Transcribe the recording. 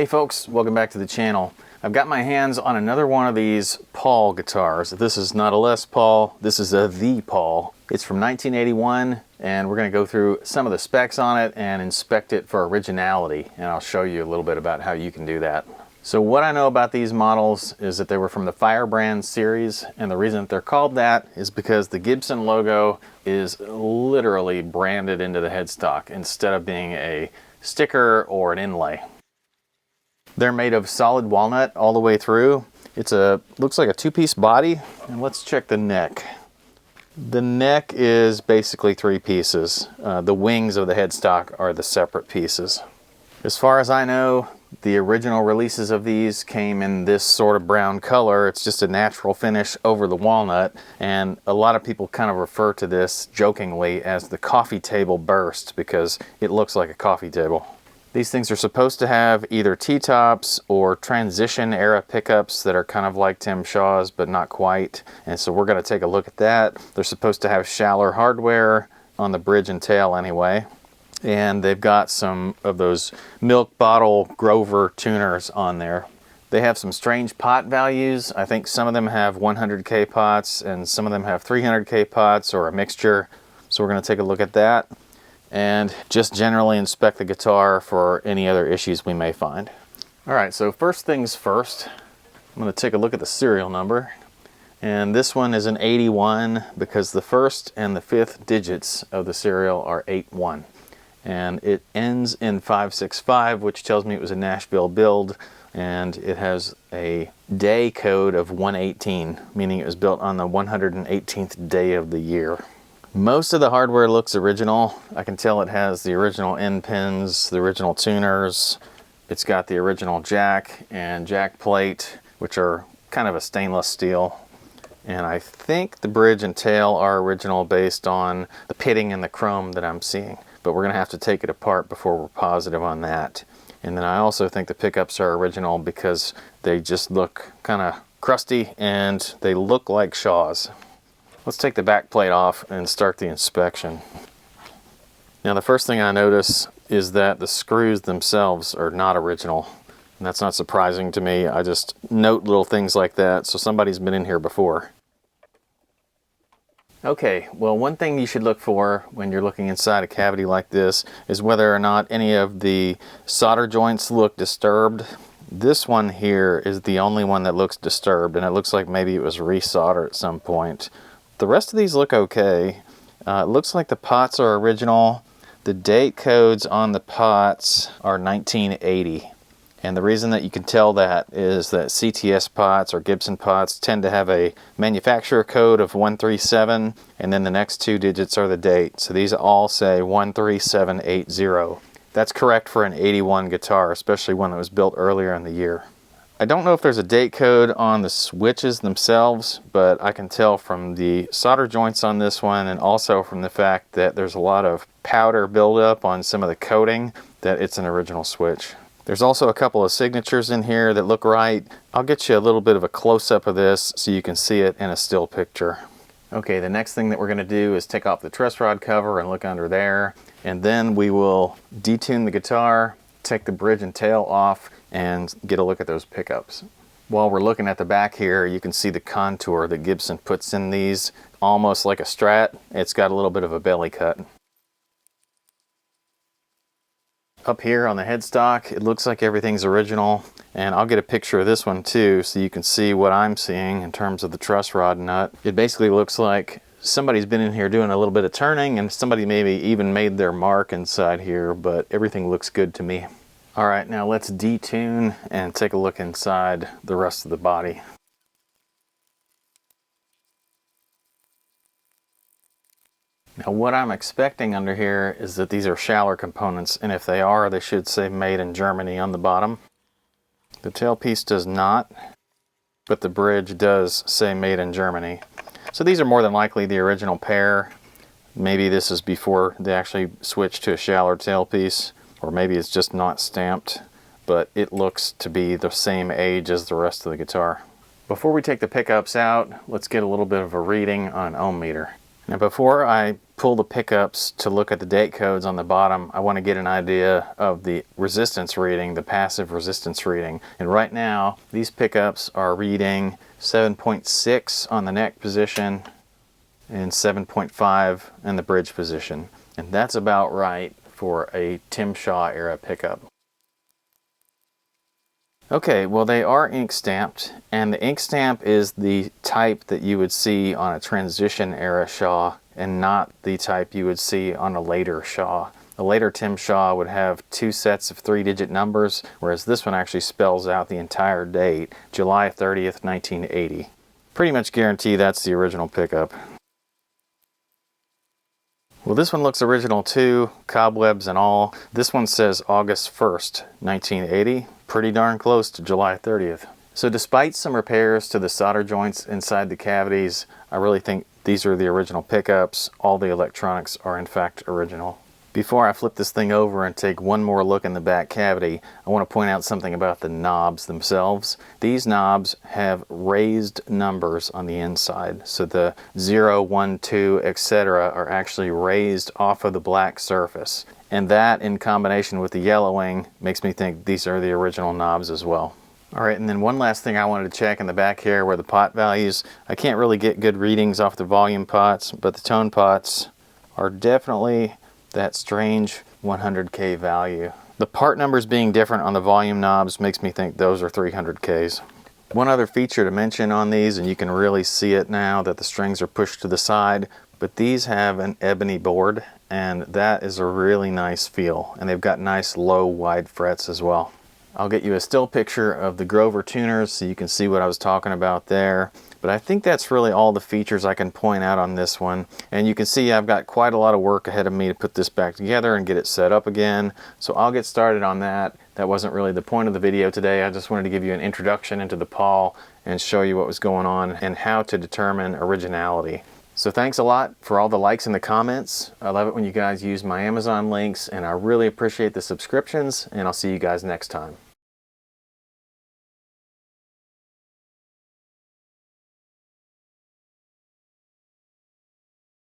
Hey folks, welcome back to the channel. I've got my hands on another one of these Paul guitars. This is not a Les Paul, this is a The Paul. It's from 1981 and we're going to go through some of the specs on it and inspect it for originality, and I'll show you a little bit about how you can do that. So what I know about these models is that they were from the Firebrand series, and the reason that they're called that is because the Gibson logo is literally branded into the headstock instead of being a sticker or an inlay. They're made of solid walnut all the way through. Looks like a two-piece body, and let's check the neck. The neck is basically three pieces. The wings of the headstock are the separate pieces. As far as I know, the original releases of these came in this sort of brown color. It's just a natural finish over the walnut, and a lot of people kind of refer to this jokingly as the coffee table burst because it looks like a coffee table. These things are supposed to have either T-tops or transition era pickups that are kind of like Tim Shaw's but not quite, and so we're going to take a look at that. They're supposed to have shallower hardware on the bridge and tail anyway, and they've got some of those milk bottle Grover tuners on there. They have some strange pot values. I think some of them have 100K pots and some of them have 300K pots or a mixture, so we're going to take a look at that and just generally inspect the guitar for any other issues we may find. Alright, so first things first, I'm going to take a look at the serial number. And this one is an 81 because the first and the fifth digits of the serial are 81. And it ends in 565, which tells me it was a Nashville build, and it has a day code of 118, meaning it was built on the 118th day of the year. Most of the hardware looks original. I can tell it has the original end pins, the original tuners. It's got the original jack and jack plate, which are kind of a stainless steel. And I think the bridge and tail are original based on the pitting and the chrome that I'm seeing. But we're going to have to take it apart before we're positive on that. And then I also think the pickups are original because they just look kind of crusty and they look like Shaw's. Let's take the back plate off and start the inspection. Now the first thing I notice is that the screws themselves are not original. And that's not surprising to me. I just note little things like that, so somebody's been in here before. Okay, well, one thing you should look for when you're looking inside a cavity like this is whether or not any of the solder joints look disturbed. This one here is the only one that looks disturbed, and it looks like maybe it was resoldered at some point. The rest of these look okay. It looks like the pots are original. The date codes on the pots are 1980. And the reason that you can tell that is that CTS pots or Gibson pots tend to have a manufacturer code of 137, and then the next two digits are the date. So these all say 13780. That's correct for an 81 guitar, especially one that was built earlier in the year. I don't know if there's a date code on the switches themselves, but I can tell from the solder joints on this one and also from the fact that there's a lot of powder buildup on some of the coating that it's an original switch. There's also a couple of signatures in here that look right. I'll get you a little bit of a close-up of this so you can see it in a still picture. Okay, the next thing that we're going to do is take off the truss rod cover and look under there, and then we will detune the guitar, take the bridge and tail off, and get a look at those pickups. While we're looking at the back here, you can see the contour that Gibson puts in these, almost like a Strat. It's got a little bit of a belly cut. Up here on the headstock, it looks like everything's original, and I'll get a picture of this one too so you can see what I'm seeing in terms of the truss rod nut. It basically looks like somebody's been in here doing a little bit of turning, and somebody maybe even made their mark inside here, but everything looks good to me. Alright, now let's detune and take a look inside the rest of the body. Now what I'm expecting under here is that these are shallower components, and if they are, they should say made in Germany on the bottom. The tailpiece does not, but the bridge does say made in Germany. So these are more than likely the original pair. Maybe this is before they actually switched to a shallower tailpiece, or maybe it's just not stamped, but it looks to be the same age as the rest of the guitar. Before we take the pickups out, let's get a little bit of a reading on an ohm meter. Now before I pull the pickups to look at the date codes on the bottom, I want to get an idea of the resistance reading, the passive resistance reading. And right now, these pickups are reading 7.6 on the neck position and 7.5 in the bridge position. And that's about right for a Tim Shaw era pickup. Okay, well they are ink stamped, and the ink stamp is the type that you would see on a transition era Shaw and not the type you would see on a later Shaw. A later Tim Shaw would have 2 sets of 3-digit numbers, whereas this one actually spells out the entire date, July 30th, 1980. Pretty much guarantee that's the original pickup. Well, this one looks original too, cobwebs and all. This one says August 1st, 1980. Pretty darn close to July 30th. So despite some repairs to the solder joints inside the cavities, I really think these are the original pickups. All the electronics are in fact original. Before I flip this thing over and take one more look in the back cavity, I want to point out something about the knobs themselves. These knobs have raised numbers on the inside. So the 0, 1, 2, etc. are actually raised off of the black surface. And that, in combination with the yellowing, makes me think these are the original knobs as well. Alright, and then one last thing I wanted to check in the back here were the pot values. I can't really get good readings off the volume pots, but the tone pots are definitely that strange 100K value. The part numbers being different on the volume knobs makes me think those are 300Ks. One other feature to mention on these, and you can really see it now that the strings are pushed to the side, but these have an ebony board, and that is a really nice feel. And they've got nice low wide frets as well. I'll get you a still picture of the Grover tuners so you can see what I was talking about there. But I think that's really all the features I can point out on this one. And you can see I've got quite a lot of work ahead of me to put this back together and get it set up again. So I'll get started on that. That wasn't really the point of the video today. I just wanted to give you an introduction into the Paul and show you what was going on and how to determine originality. So thanks a lot for all the likes and the comments. I love it when you guys use my Amazon links, and I really appreciate the subscriptions, and I'll see you guys next time.